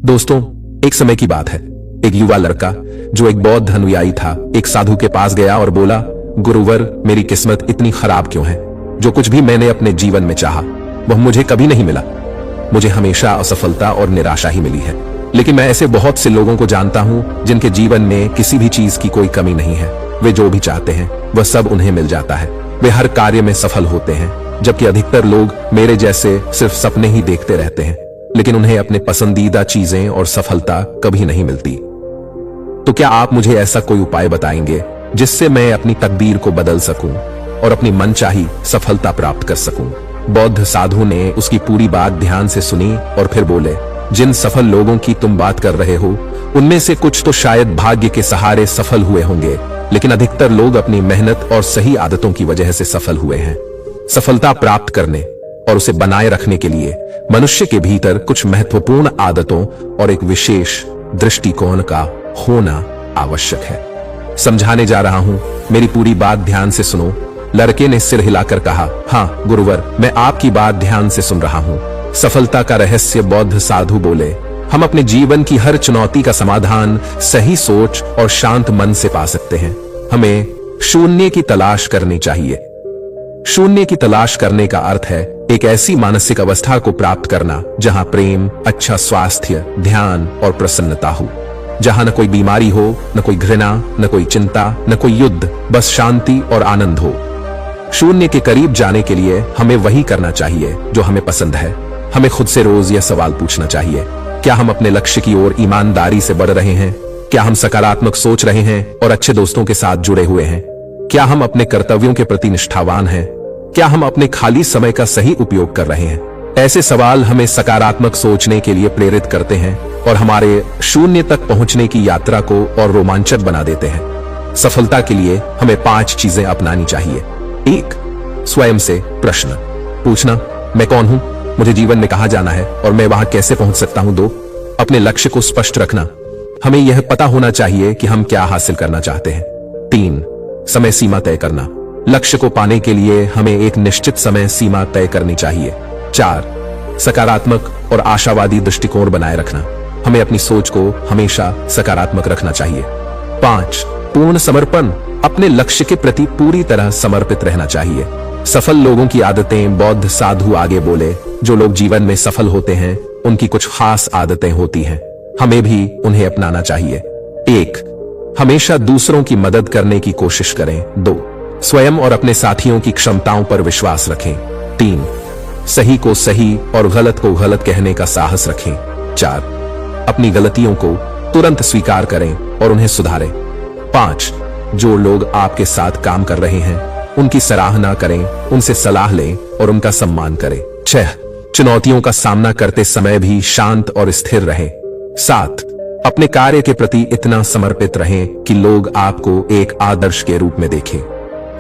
दोस्तों, एक समय की बात है। एक युवा लड़का जो एक बौद्ध अनुयायी था, एक साधु के पास गया और बोला, गुरुवर, मेरी किस्मत इतनी खराब क्यों है? जो कुछ भी मैंने अपने जीवन में चाहा वह मुझे कभी नहीं मिला। मुझे हमेशा असफलता और निराशा ही मिली है। लेकिन मैं ऐसे बहुत से लोगों को जानता हूं जिनके जीवन में किसी भी चीज की कोई कमी नहीं है। वे जो भी चाहते हैं वह सब उन्हें मिल जाता है। वे हर कार्य में सफल होते हैं, जबकि अधिकतर लोग मेरे जैसे सिर्फ सपने ही देखते रहते हैं, लेकिन उन्हें अपने पसंदीदा चीजें और सफलता कभी नहीं मिलती। तो क्या आप मुझे ऐसा कोई उपाय बताएंगे जिससे मैं अपनी तकदीर को बदल सकूं और अपनी मनचाही सफलता प्राप्त कर सकूं? बौद्ध साधु ने उसकी पूरी बात ध्यान से सुनी और फिर बोले, जिन सफल लोगों की तुम बात कर रहे हो उनमें से कुछ तो शायद भाग्य के सहारे सफल हुए होंगे, लेकिन अधिकतर लोग अपनी मेहनत और सही आदतों की वजह से सफल हुए हैं। सफलता प्राप्त करने और उसे बनाए रखने के लिए मनुष्य के भीतर कुछ महत्वपूर्ण आदतों और एक विशेष दृष्टिकोण का होना आवश्यक है। समझाने जा रहा हूं, मेरी पूरी बात ध्यान से सुनो। लड़के ने सिर हिलाकर कहा, हाँ गुरुवर, मैं आपकी बात ध्यान से सुन रहा हूं। सफलता का रहस्य, बौद्ध साधु बोले, हम अपने जीवन की हर चुनौती का समाधान सही सोच और शांत मन से पा सकते हैं। हमें शून्य की तलाश करनी चाहिए। शून्य की तलाश करने का अर्थ है एक ऐसी मानसिक अवस्था को प्राप्त करना जहां प्रेम, अच्छा स्वास्थ्य, ध्यान और प्रसन्नता हो, जहां न कोई बीमारी हो, न कोई घृणा, न कोई चिंता, न कोई युद्ध, बस शांति और आनंद हो। शून्य के करीब जाने के लिए हमें वही करना चाहिए जो हमें पसंद है। हमें खुद से रोज यह सवाल पूछना चाहिए, क्या हम अपने लक्ष्य की ओर ईमानदारी से बढ़ रहे हैं? क्या हम सकारात्मक सोच रहे हैं और अच्छे दोस्तों के साथ जुड़े हुए हैं? क्या हम अपने कर्तव्यों के प्रति निष्ठावान हैं? क्या हम अपने खाली समय का सही उपयोग कर रहे हैं? ऐसे सवाल हमें सकारात्मक सोचने के लिए प्रेरित करते हैं और हमारे शून्य तक पहुंचने की यात्रा को और रोमांचक बना देते हैं। सफलता के लिए हमें 5 चीजें अपनानी चाहिए। 1. स्वयं से प्रश्न पूछना, मैं कौन हूं? मुझे जीवन में कहां जाना है और मैं वहां कैसे पहुंच सकता हूं? 2. अपने लक्ष्य को स्पष्ट रखना, हमें यह पता होना चाहिए कि हम क्या हासिल करना चाहते हैं। 3. समय सीमा तय करना, लक्ष्य को पाने के लिए हमें एक निश्चित समय सीमा तय करनी चाहिए। 4. सकारात्मक और आशावादी दृष्टिकोण बनाए रखना, हमें अपनी सोच को हमेशा सकारात्मक रखना चाहिए। 5. पूर्ण समर्पण, अपने लक्ष्य के प्रति पूरी तरह समर्पित रहना चाहिए। सफल लोगों की आदतें, बौद्ध साधु आगे बोले, जो लोग जीवन में सफल होते हैं उनकी कुछ खास आदतें होती हैं, हमें भी उन्हें अपनाना चाहिए। 1. हमेशा दूसरों की मदद करने की कोशिश करें। 2. स्वयं और अपने साथियों की क्षमताओं पर विश्वास रखें। 3. सही को सही और गलत को गलत कहने का साहस रखें। 4. अपनी गलतियों को तुरंत स्वीकार करें और उन्हें सुधारें। 5. जो लोग आपके साथ काम कर रहे हैं उनकी सराहना करें, उनसे सलाह लें और उनका सम्मान करें। 6. चुनौतियों का सामना करते समय भी शांत और स्थिर रहें। 7. अपने कार्य के प्रति इतना समर्पित रहें कि लोग आपको एक आदर्श के रूप में देखें।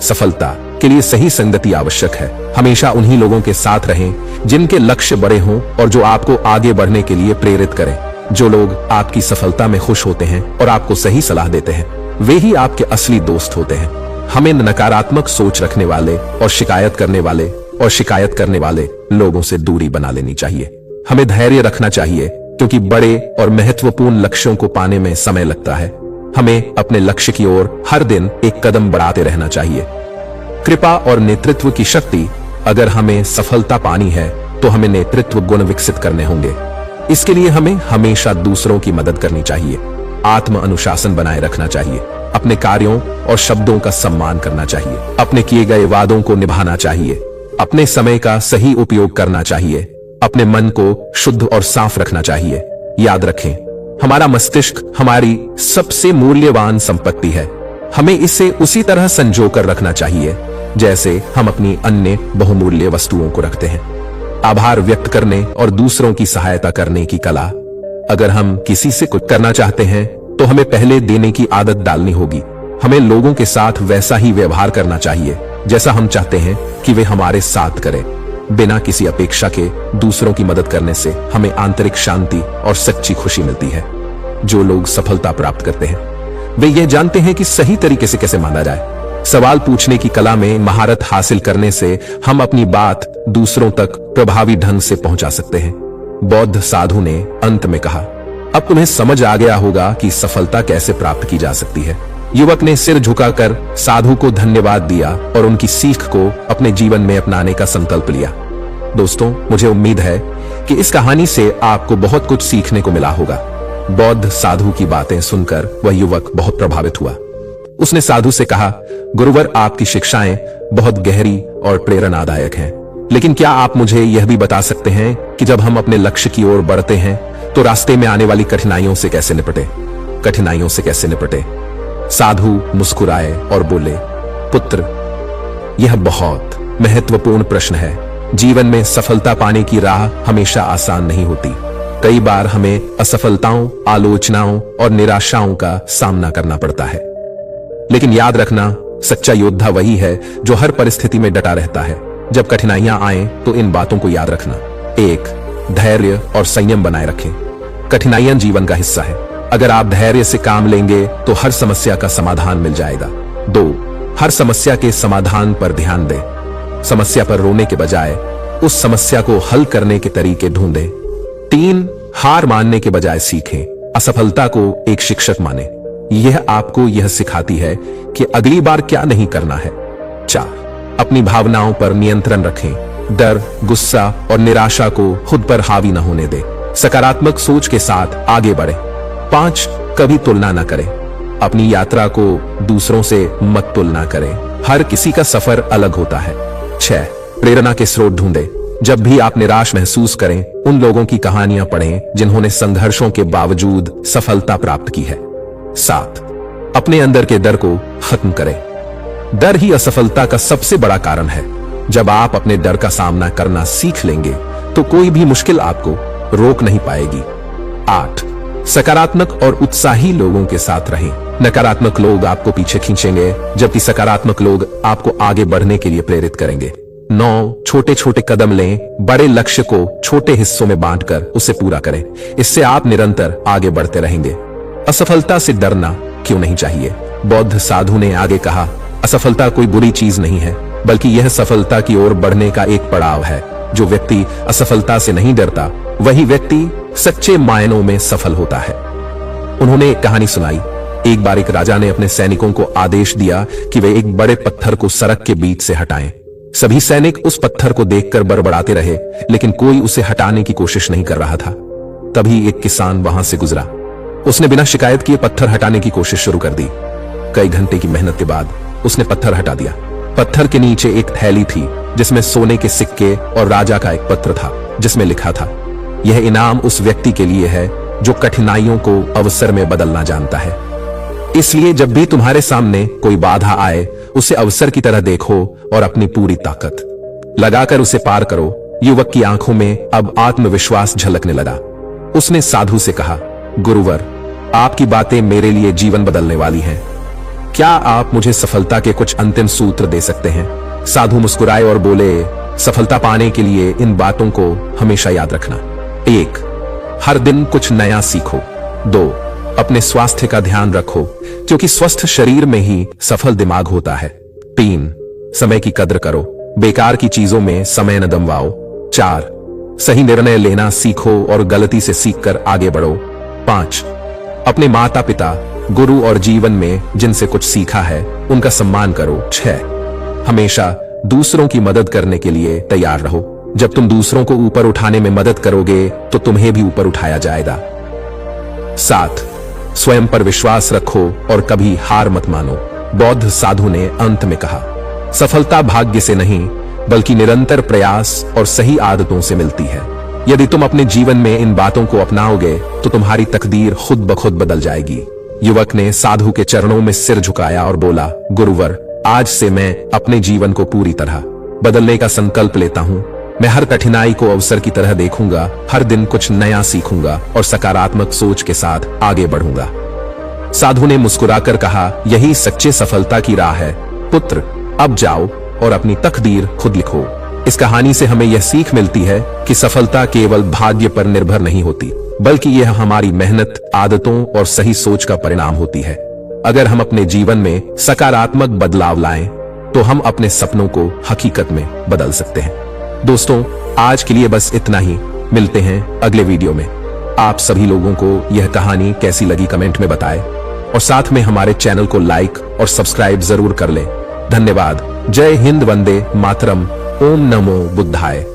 सफलता के लिए सही संगति आवश्यक है। हमेशा उन्हीं लोगों के साथ रहें जिनके लक्ष्य बड़े हों और जो आपको आगे बढ़ने के लिए प्रेरित करें। जो लोग आपकी सफलता में खुश होते हैं और आपको सही सलाह देते हैं, वे ही आपके असली दोस्त होते हैं। हमें नकारात्मक सोच रखने वाले और शिकायत करने वाले लोगों से दूरी बना लेनी चाहिए। हमें धैर्य रखना चाहिए क्योंकि बड़े और महत्वपूर्ण लक्ष्यों को पाने में समय लगता है। हमें अपने लक्ष्य की ओर हर दिन एक कदम बढ़ाते रहना चाहिए। कृपा और नेतृत्व की शक्ति, अगर हमें सफलता पानी है तो हमें नेतृत्व गुण विकसित करने होंगे। इसके लिए हमें हमेशा दूसरों की मदद करनी चाहिए, आत्म अनुशासन बनाए रखना चाहिए, अपने कार्यों और शब्दों का सम्मान करना चाहिए, अपने किए गए वादों को निभाना चाहिए, अपने समय का सही उपयोग करना चाहिए, अपने मन को शुद्ध और साफ रखना चाहिए। याद रखें, हमारा मस्तिष्क हमारी सबसे मूल्यवान संपत्ति है। हमें इसे उसी तरह संजो कर रखना चाहिए जैसे हम अपनी अन्य बहुमूल्य वस्तुओं को रखते हैं। आभार व्यक्त करने और दूसरों की सहायता करने की कला, अगर हम किसी से कुछ करना चाहते हैं तो हमें पहले देने की आदत डालनी होगी। हमें लोगों के साथ वैसा ही व्यवहार करना चाहिए जैसा हम चाहते हैं कि वे हमारे साथ करें। बिना किसी अपेक्षा के दूसरों की मदद करने से हमें आंतरिक शांति और सच्ची खुशी मिलती है। जो लोग सफलता प्राप्त करते हैं वे ये जानते हैं कि सही तरीके से कैसे माना जाए। सवाल पूछने की कला में महारत हासिल करने से हम अपनी बात दूसरों तक प्रभावी ढंग से पहुंचा सकते हैं। बौद्ध साधु ने अंत में कहा, अब तुम्हें समझ आ गया होगा कि सफलता कैसे प्राप्त की जा सकती है। युवक ने सिर झुकाकर साधु को धन्यवाद दिया और उनकी सीख को अपने जीवन में अपनाने का संकल्प लिया। दोस्तों, मुझे उम्मीद है कि इस कहानी से आपको बहुत कुछ सीखने को मिला होगा। बौद्ध साधु की बातें सुनकर वह युवक बहुत प्रभावित हुआ। उसने साधु से कहा, गुरुवर, आपकी शिक्षाएं बहुत गहरी और प्रेरणादायक हैं, लेकिन क्या आप मुझे यह भी बता सकते हैं कि जब हम अपने लक्ष्य की ओर बढ़ते हैं तो रास्ते में आने वाली कठिनाइयों से कैसे निपटे? साधु मुस्कुराए और बोले, पुत्र, यह बहुत महत्वपूर्ण प्रश्न है। जीवन में सफलता पाने की राह हमेशा आसान नहीं होती। कई बार हमें असफलताओं, आलोचनाओं और निराशाओं का सामना करना पड़ता है, लेकिन याद रखना, सच्चा योद्धा वही है जो हर परिस्थिति में डटा रहता है। जब कठिनाइयां आए तो इन बातों को याद रखना। 1. धैर्य और संयम बनाए रखें। कठिनाइयां जीवन का हिस्सा है। अगर आप धैर्य से काम लेंगे तो हर समस्या का समाधान मिल जाएगा। 2. हर समस्या के समाधान पर ध्यान दें। समस्या पर रोने के बजाय उस समस्या को हल करने के तरीके ढूंढें। 3. हार मानने के बजाय सीखें। असफलता को एक शिक्षक माने। यह आपको यह सिखाती है कि अगली बार क्या नहीं करना है। 4. अपनी भावनाओं पर नियंत्रण रखें। डर, गुस्सा और निराशा को खुद पर हावी न होने दें। सकारात्मक सोच के साथ आगे बढ़ें। 5. कभी तुलना न करें। अपनी यात्रा को दूसरों से मत तुलना करें। हर किसी का सफर अलग होता है। 6. प्रेरणा के स्रोत ढूंढें। जब भी आप निराश महसूस करें, उन लोगों की कहानियां पढ़ें जिन्होंने संघर्षों के बावजूद सफलता प्राप्त की है। 7. अपने अंदर के डर को खत्म करें। डर ही असफलता का सबसे बड़ा कारण है। जब आप अपने डर का सामना करना सीख लेंगे तो कोई भी मुश्किल आपको रोक नहीं पाएगी। 8. सकारात्मक और उत्साही लोगों के साथ रहें। नकारात्मक लोग आपको पीछे खींचेंगे, जबकि सकारात्मक लोग आपको आगे बढ़ने के लिए प्रेरित करेंगे। 9. छोटे छोटे कदम लें। बड़े लक्ष्य को छोटे हिस्सों में बांटकर उसे पूरा करें। इससे आप निरंतर आगे बढ़ते रहेंगे। असफलता से डरना क्यों नहीं चाहिए? बौद्ध साधु ने आगे कहा, असफलता कोई बुरी चीज नहीं है, बल्कि यह सफलता की ओर बढ़ने का एक पड़ाव है। जो व्यक्ति असफलता से नहीं डरता, वही व्यक्ति सच्चे मायनों में सफल होता है। उन्होंने एक कहानी सुनाई। एक बार एक राजा ने अपने सैनिकों को आदेश दिया कि वे एक बड़े पत्थर को सड़क के बीच से हटाएं। सभी सैनिक उस पत्थर को देखकर बड़बड़ाते रहे, लेकिन कोई उसे हटाने की कोशिश नहीं कर रहा था। तभी एक किसान वहां से गुजरा। उसने बिना शिकायत किए पत्थर हटाने की कोशिश शुरू कर दी। कई घंटे की मेहनत के बाद उसने पत्थर हटा दिया। पत्थर के नीचे एक थैली थी जिसमें सोने के सिक्के और राजा का एक पत्र था जिसमें लिखा था, यह इनाम उस व्यक्ति के लिए है जो कठिनाइयों को अवसर में बदलना जानता है। इसलिए जब भी तुम्हारे सामने कोई बाधा आए, उसे अवसर की तरह देखो और अपनी पूरी ताकत लगाकर उसे पार करो। युवक की आंखों में अब आत्मविश्वास झलकने लगा। उसने साधु से कहा, गुरुवर, आपकी बातें मेरे लिए जीवन बदलने वाली हैं। क्या आप मुझे सफलता के कुछ अंतिम सूत्र दे सकते हैं? साधु मुस्कुराए और बोले, सफलता पाने के लिए इन बातों को हमेशा याद रखना। 1. हर दिन कुछ नया सीखो। 2. अपने स्वास्थ्य का ध्यान रखो, क्योंकि स्वस्थ शरीर में ही सफल दिमाग होता है। 3. समय की कद्र करो, बेकार की चीजों में समय न गंवाओ। 4. सही निर्णय लेना सीखो और गलती से सीखकर आगे बढ़ो। 5. अपने माता पिता, गुरु और जीवन में जिनसे कुछ सीखा है उनका सम्मान करो। 6. हमेशा दूसरों की मदद करने के लिए तैयार रहो। जब तुम दूसरों को ऊपर उठाने में मदद करोगे तो तुम्हें भी ऊपर उठाया जाएगा। 7. स्वयं पर विश्वास रखो और कभी हार मत मानो। बौद्ध साधु ने अंत में कहा, सफलता भाग्य से नहीं बल्कि निरंतर प्रयास और सही आदतों से मिलती है। यदि तुम अपने जीवन में इन बातों को अपनाओगे तो तुम्हारी तकदीर खुद ब खुद बदल जाएगी। युवक ने साधु के चरणों में सिर झुकाया और बोला, गुरुवर, आज से मैं अपने जीवन को पूरी तरह बदलने का संकल्प लेता हूं। मैं हर कठिनाई को अवसर की तरह देखूंगा, हर दिन कुछ नया सीखूंगा और सकारात्मक सोच के साथ आगे बढ़ूंगा। साधु ने मुस्कुराकर कहा, यही सच्चे सफलता की राह है। पुत्र, अब जाओ और अपनी तकदीर खुद लिखो। इस कहानी से हमें यह सीख मिलती है कि सफलता केवल भाग्य पर निर्भर नहीं होती, बल्कि यह हमारी मेहनत, आदतों और सही सोच का परिणाम होती है। अगर हम अपने जीवन में सकारात्मक बदलाव लाएं, तो हम अपने सपनों को हकीकत में बदल सकते हैं। दोस्तों, आज के लिए बस इतना ही। मिलते हैं अगले वीडियो में। आप सभी लोगों को यह कहानी कैसी लगी कमेंट में बताएं और साथ में हमारे चैनल को लाइक और सब्सक्राइब जरूर कर लें। धन्यवाद। जय हिंद, वंदे मातरम, ओम नमो बुद्धाय।